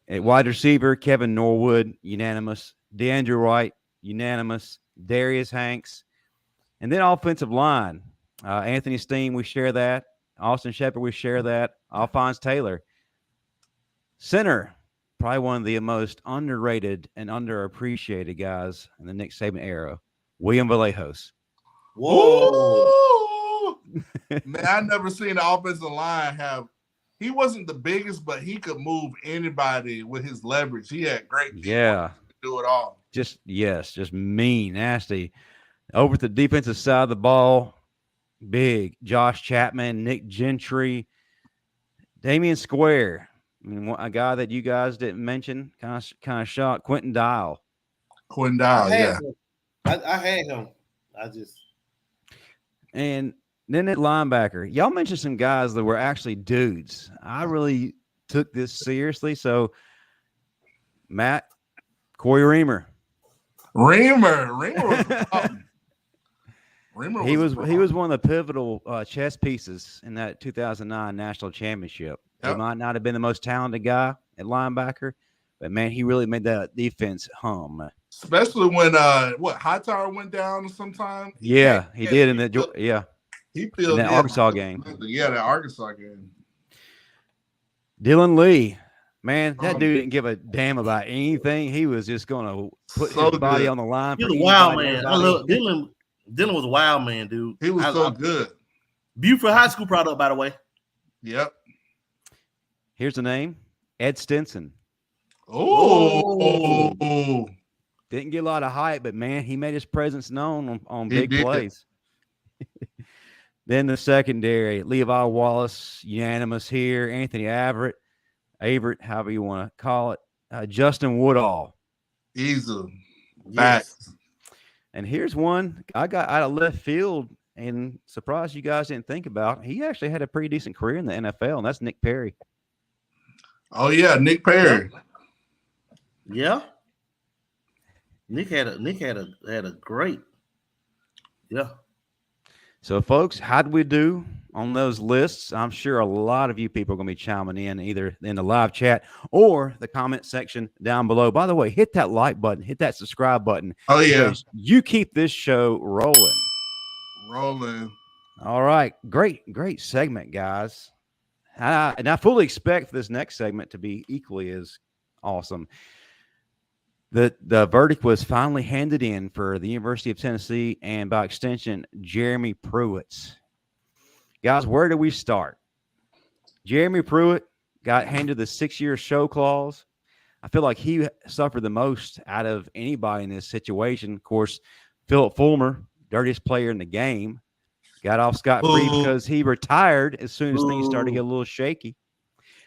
At wide receiver, Kevin Norwood, unanimous. DeAndre Wright, unanimous. Darius Hanks. And then offensive line. Anthony Steen, we share that. Austin Shepard, we share that. Alphonse Taylor. Center, probably one of the most underrated and underappreciated guys in the Nick Saban era. William Vallejos. Whoa. Ooh. Man, I never seen the offensive line have. He wasn't the biggest, but he could move anybody with his leverage. He had great feet. Yeah. To do it all. Just mean, nasty. Over to the defensive side of the ball, big Josh Chapman, Nick Gentry, Damian Square. I mean, a guy that you guys didn't mention, kind of shocked. Quentin Dial. Yeah. I had him. And then at linebacker, y'all mentioned some guys that were actually dudes. I really took this seriously. So, Matt, Corey Reamer. Reamer was a problem. He was one of the pivotal chess pieces in that 2009 national championship. He might not have been the most talented guy at linebacker, but man, he really made that defense hum. Especially when Hightower went down sometime. Yeah, he did in that. He filled in that Arkansas game. Yeah, that Arkansas game. Dylan Lee, man, that dude didn't give a damn about anything. He was just going to put his body on the line. He was a wild man. I love Dylan. Dylan was a wild man, dude. He was good. Buford High School product, by the way. Yep. Here's the name, Ed Stinson. Oh. Didn't get a lot of hype, but man, he made his presence known on big plays. Then the secondary, Levi Wallace, unanimous here. Anthony Averett, however you want to call it. Justin Woodall. Easy. Yes. And here's one I got out of left field and surprised you guys didn't think about. He actually had a pretty decent career in the NFL, and that's Nick Perry. Oh, yeah, Nick Perry. Yeah. Nick had a great. Yeah. So, folks, how did we do on those lists? I'm sure a lot of you people are going to be chiming in either in the live chat or the comment section down below. By the way, hit that like button, hit that subscribe button. Oh, yeah. You keep this show rolling. All right. Great segment, guys. And I fully expect this next segment to be equally as awesome. The verdict was finally handed in for the University of Tennessee and, by extension, Jeremy Pruitt. Guys, where do we start? Jeremy Pruitt got handed the 6-year show clause. I feel like he suffered the most out of anybody in this situation. Of course, Philip Fulmer, dirtiest player in the game, got off scot-free because he retired as soon as things started to get a little shaky.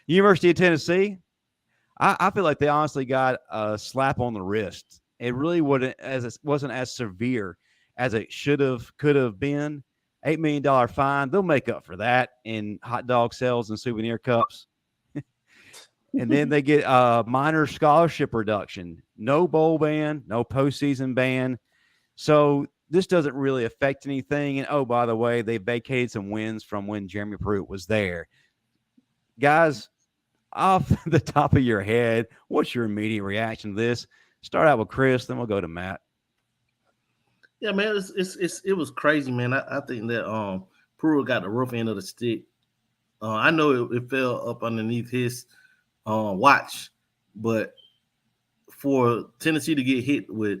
University of Tennessee, I feel like they honestly got a slap on the wrist. It really wasn't as severe as it could have been. $8 million fine. They'll make up for that in hot dog sales and souvenir cups. And then they get a minor scholarship reduction. No bowl ban, no postseason ban. So this doesn't really affect anything. And, oh, by the way, they vacated some wins from when Jeremy Pruitt was there. Guys, off the top of your head, what's your immediate reaction to this? Start out with Chris, then we'll go to Matt. Yeah, man, it was crazy, man. I think that Pruitt got the rough end of the stick. I know it fell up underneath his watch, but for Tennessee to get hit with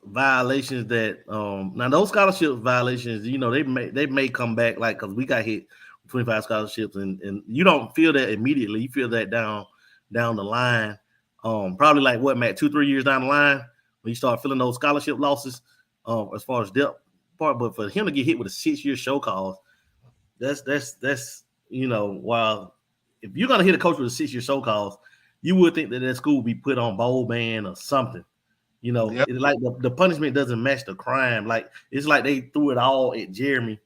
violations that now those scholarship violations, you know, they may come back, like, because we got hit 25 scholarships, and you don't feel that immediately. You feel that down the line, probably like what, Matt, 2-3 years down the line when you start feeling those scholarship losses as far as depth part. But for him to get hit with a 6-year show cause, that's you know, while if you're gonna hit a coach with a 6-year show cause, you would think that school would be put on bowl ban or something. You know, It's like the punishment doesn't match the crime. Like, it's like they threw it all at Jeremy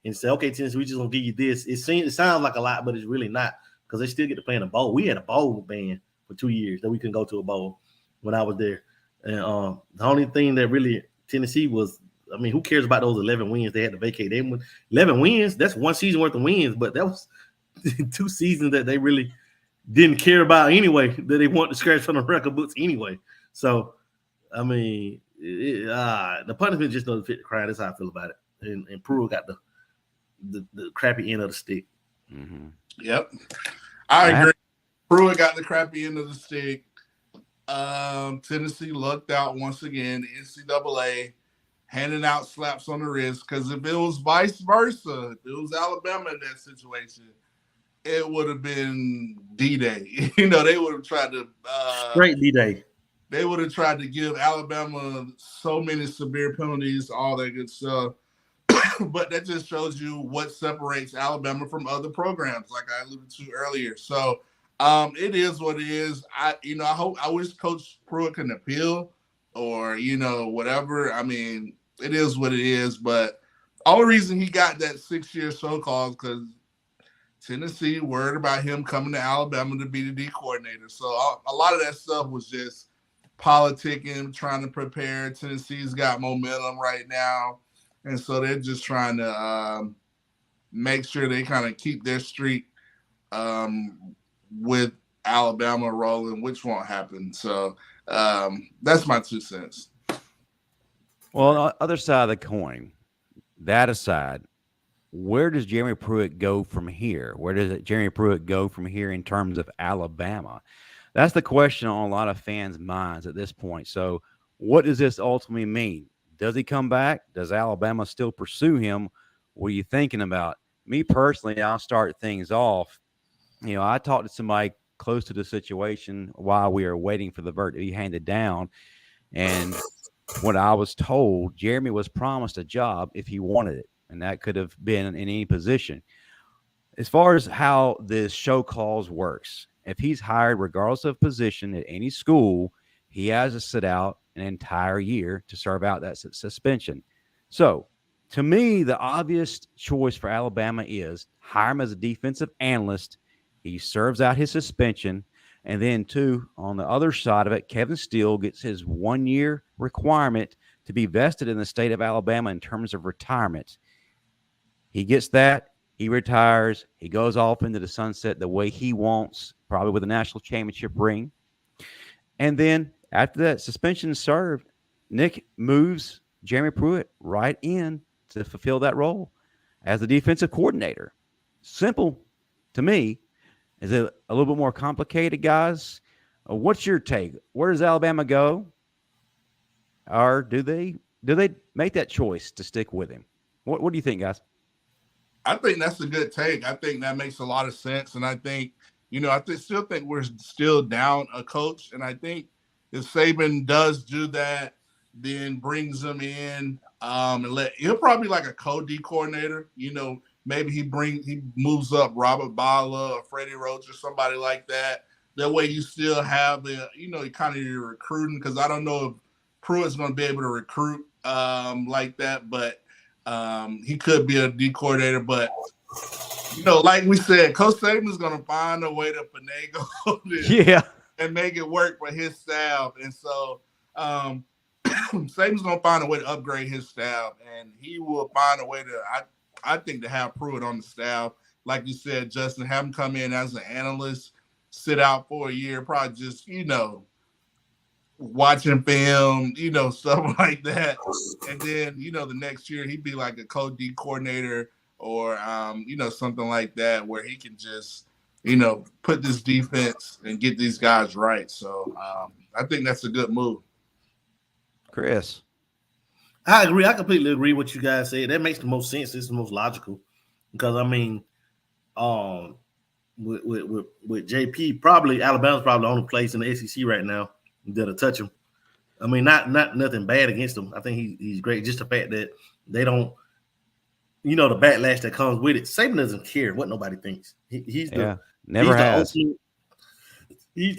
and said, okay, Tennessee, we just gonna give you this. It sounds like a lot, but it's really not, because they still get to play in a bowl. We had a bowl ban for 2 years that we couldn't go to a bowl when I was there. And the only thing that really Tennessee was, I mean, who cares about those 11 wins they had to vacate? They won 11 wins. That's one season worth of wins, but that was 2 seasons that they really didn't care about anyway, that they wanted to scratch from the record books anyway. So, I mean, the punishment just doesn't fit the crime. That's how I feel about it. And Pruitt got the crappy end of the stick. Mm-hmm. Yep. I agree. Pruitt got the crappy end of the stick. Tennessee lucked out once again. The NCAA handing out slaps on the wrist. Because if it was vice versa, if it was Alabama in that situation, it would have been D-Day. They would have tried to straight D-Day. They would have tried to give Alabama so many severe penalties, all that good stuff. But that just shows you what separates Alabama from other programs, like I alluded to earlier. So it is what it is. I wish Coach Pruitt can appeal or, whatever. I mean, it is what it is. But the only reason he got that 6-year show call is because Tennessee worried about him coming to Alabama to be the D coordinator. So a lot of that stuff was just politicking, trying to prepare. Tennessee's got momentum right now. And so they're just trying to make sure they kind of keep their streak with Alabama rolling, which won't happen. So that's my 2 cents. Well, on the other side of the coin, that aside, where does Jeremy Pruitt go from here? Where does Jeremy Pruitt go from here in terms of Alabama? That's the question on a lot of fans' minds at this point. So what does this ultimately mean? Does he come back? Does Alabama still pursue him? What are you thinking about? Me personally, I'll start things off. I talked to somebody close to the situation while we were waiting for the verdict to be handed down. And what I was told, Jeremy was promised a job if he wanted it. And that could have been in any position. As far as how this show cause works, if he's hired regardless of position at any school, he has to sit out an entire year to serve out that suspension. So, to me, the obvious choice for Alabama is hire him as a defensive analyst. He serves out his suspension. And then, too, on the other side of it, Kevin Steele gets his 1-year requirement to be vested in the state of Alabama in terms of retirement. He gets that. He retires. He goes off into the sunset the way he wants, probably with a national championship ring. And then after that suspension is served, Nick moves Jeremy Pruitt right in to fulfill that role as the defensive coordinator. Simple to me. Is it a little bit more complicated, guys? What's your take? Where does Alabama go? Or do they make that choice to stick with him? What do you think, guys? I think that's a good take. I think that makes a lot of sense. And I think, still think we're still down a coach. And I think if Saban does do that, then brings him in and he'll probably like a co-D coordinator. Maybe he moves up Robert Bala or Freddie Roach or somebody like that. That way you still have kind of your recruiting, because I don't know if Pruitt's going to be able to recruit like that, but he could be a D coordinator. But like we said, Coach Saban's going to find a way to finagle this and make it work for his staff. And so Saban's going to find a way to upgrade his staff, and he will find a way to, I think, to have Pruitt on the staff. Like you said, Justin, have him come in as an analyst, sit out for a year, probably just, watching film, stuff like that. And then, the next year he'd be like a co-D coordinator or, something like that, where he can just, put this defense and get these guys right. So I think that's a good move. Chris. I agree. I completely agree with what you guys say. That makes the most sense. It's the most logical, because with JP, probably Alabama's probably the only place in the SEC right now that'll touch him. I mean, not nothing bad against him. I think he's great. Just the fact that they don't, the backlash that comes with it. Saban doesn't care what nobody thinks. He's the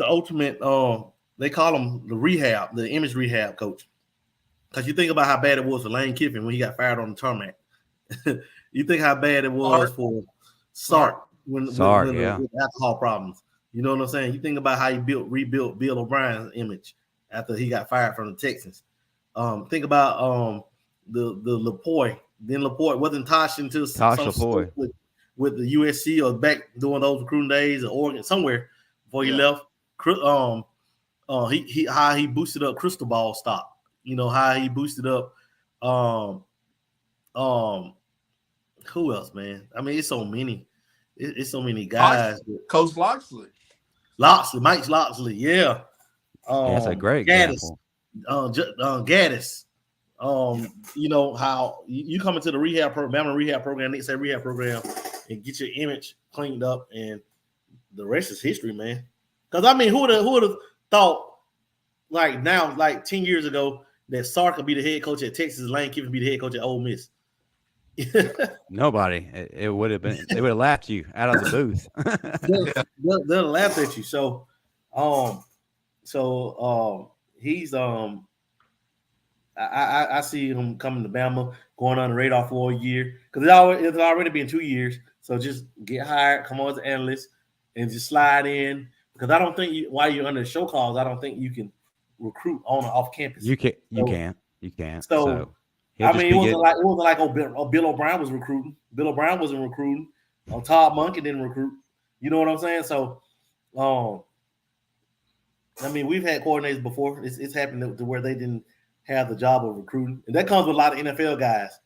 ultimate. They call him the image rehab coach. Because you think about how bad it was for Lane Kiffin when he got fired on the tarmac. You think how bad it was for Sark with alcohol problems. You know what I'm saying? You think about how he rebuilt Bill O'Brien's image after he got fired from the Texans. Think about the Lapointe. Then Lapointe wasn't Tosh until with the USC or back doing those recruiting days or Oregon somewhere before he left. How he boosted up Cristobal stock. How he boosted up who else, man? I mean, it's so many. It's so many guys. Coach Loxley, Mike Loxley, yeah. That's a great example. Gaddis. You know how you come into the rehab program, Nick Saban rehab program, and get your image cleaned up, and the rest is history, man. Because I mean, who would have thought like now, like 10 years ago, that Sark could be the head coach at Texas, Lane Kiffin be the head coach at Ole Miss? Nobody. It would have been. They would have laughed you out of the booth. they'll laugh at you. So, he's I see him coming to Bama, going on the radar for a year because it's already been 2 years. So just get hired, come on as an analyst, and just slide in. Because I don't think while you're under show calls, I don't think you can recruit on or off campus. You can't. You can't. So I mean, it wasn't like Bill O'Brien was recruiting. Bill O'Brien wasn't recruiting. Todd Monken didn't recruit. You know what I'm saying? So, I mean, we've had coordinators before. It's happened to where they didn't have the job of recruiting, and that comes with a lot of NFL guys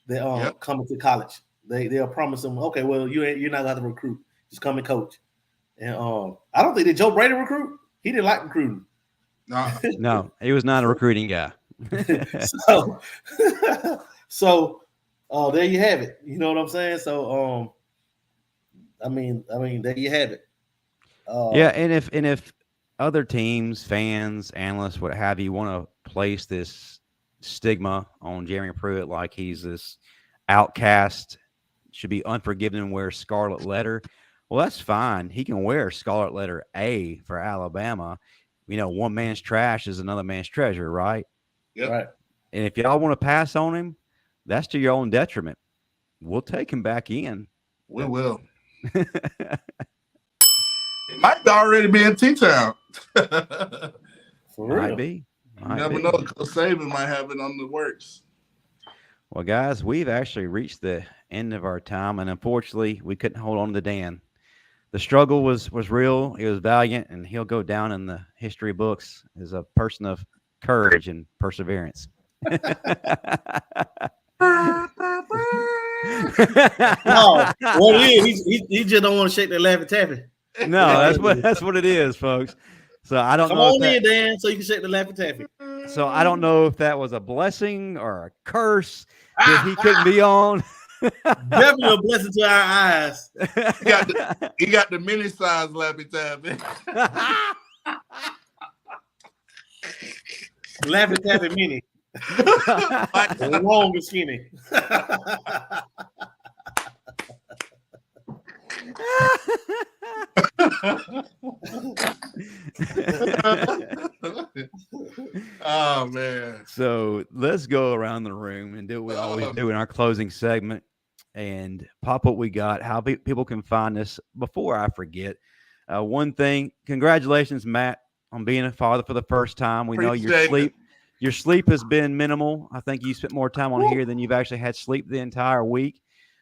that come into college. They'll promise them, okay, well, you're not going to recruit. Just come and coach. And I don't think that Joe Brady recruit. He didn't like recruiting. No, he was not a recruiting guy. so there you have it. You know what I'm saying? So I mean, there you have it. Yeah, and if other teams, fans, analysts, what have you, want to place this stigma on Jeremy Pruitt like he's this outcast, should be unforgiven and wear scarlet letter, well, that's fine. He can wear scarlet letter A for Alabama. You know, one man's trash is another man's treasure, right? Yep. Right. And if y'all want to pass on him, that's to your own detriment. We'll take him back in. We will. It might already be in T-Town. Might be. You never know. Coach Saban might have it on the works. Well, guys, we've actually reached the end of our time, and unfortunately, we couldn't hold on to Dan. The struggle was real. He was valiant, and he'll go down in the history books as a person of courage and perseverance. No, what it is, he just don't want to shake that Laffy Taffy. No, that's what it is, folks. So I don't know. Come on in, Dan, so you can shake the Laffy Taffy. So I don't know if that was a blessing or a curse that he couldn't be on. Definitely a blessing to our eyes. He got the mini size Laffy Taffy. Laffy Taffy mini. Long and skinny. Oh man. So let's go around the room and do what we always do in our closing segment and pop what we got, how people can find us. Before I forget, one thing, congratulations, Matt, on being a father for the first time. We know your sleep has been minimal. I think you spent more time on here than you've actually had sleep the entire week,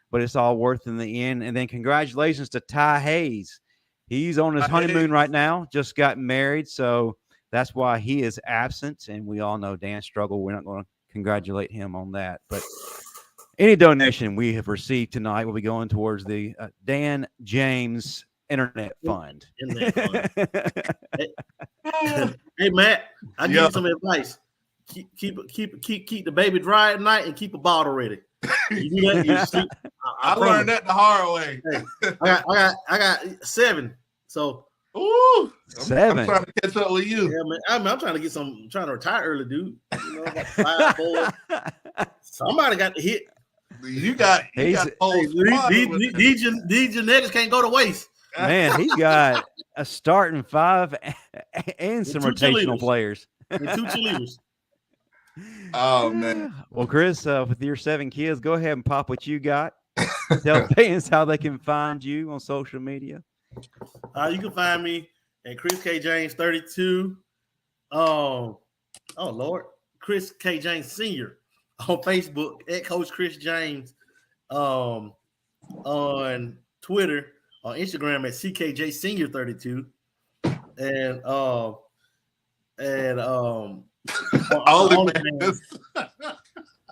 but it's all worth in the end. And then congratulations to Ty Hayes. He's on his honeymoon right now, just got married, so that's why he is absent. And we all know Dan struggled. We're not going to congratulate him on that. But any donation we have received tonight will be going towards the Dan James Internet Fund. Hey, Matt, I give you some advice. Keep the baby dry at night and keep a bottle ready. You do that, you sleep. I learned that the hard way. Hey, I got 7. So, ooh, 7. I'm trying to catch up with you. Yeah, man. I'm trying to get some. I'm trying to retire early, dude. You know, I got 5, 4. Somebody got to hit. You got these genetics can't go to waste. Man, he's got a starting 5 and some rotational players. And 2 cheerleaders. Oh man. Well, Chris, with your 7 kids, go ahead and pop what you got. Tell fans how they can find you on social media. You can find me at Chris K. James 32. Oh Lord, Chris K. James Senior on Facebook at Coach Chris James. On Twitter, on Instagram at CKJ Senior 32, and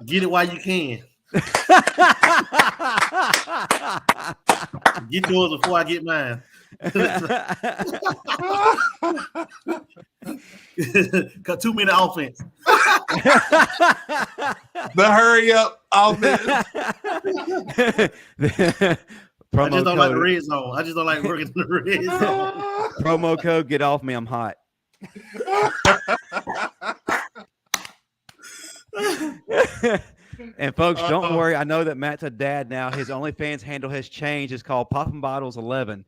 get it while you can. Get yours before I get mine. Got 2 minute offense. The hurry up offense. I just don't like the red zone. I just don't like working in the red zone. Promo code, get off me. I'm hot. And folks, don't worry. I know that Matt's a dad now. His OnlyFans handle has changed. It's called Poppin' Bottles 11.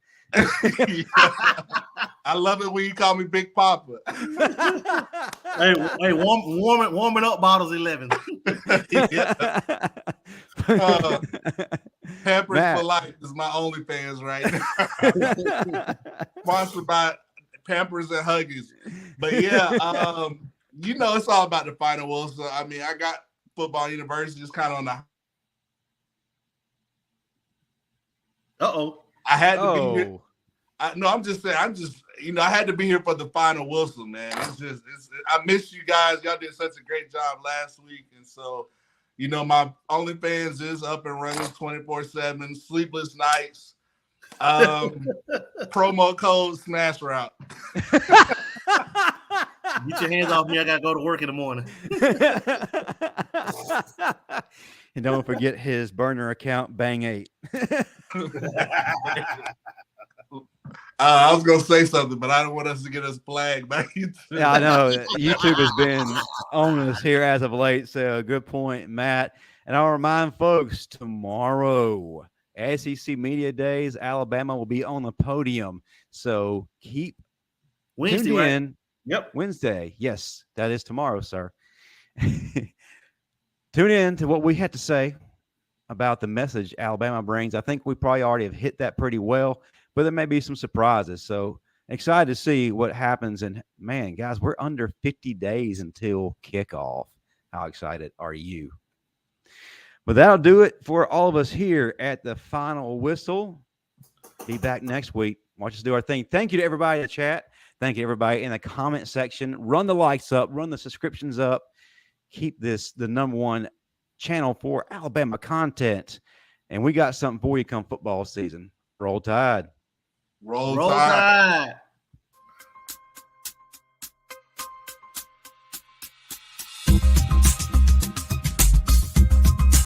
I love it when you call me Big Papa. Hey, warming up bottles 11. Pampers for Life is my OnlyFans right now. Sponsored by Pampers and Huggies. But yeah, it's all about the final, Will. So I mean, I got football university just kind of on the. I had to be here. I'm just saying. I had to be here for the final whistle, man. I miss you guys. Y'all did such a great job last week, and so, my OnlyFans is up and running 24/7. Sleepless nights. Promo code Smash Route. Get your hands off me. I gotta go to work in the morning. And don't forget his burner account, Bang 8. I was gonna say something, but I don't want us to get us flagged by YouTube. Yeah, I know. YouTube has been on us here as of late. So good point, Matt. And I'll remind folks, tomorrow, SEC Media Days, Alabama will be on the podium. So keep Wednesday, tuned right? in. Yep. Wednesday. Yes, that is tomorrow, sir. Tune in to what we had to say about the message Alabama brings. I think we probably already have hit that pretty well, but there may be some surprises. So excited to see what happens. And man, guys, we're under 50 days until kickoff. How excited are you? But that'll do it for all of us here at the Final Whistle. Be back next week. Watch us do our thing. Thank you to everybody in the chat. Thank you to everybody in the comment section. Run the likes up. Run the subscriptions up. Keep this the #1 channel for Alabama content. And we got something for you come football season. Roll Tide. Roll Tide.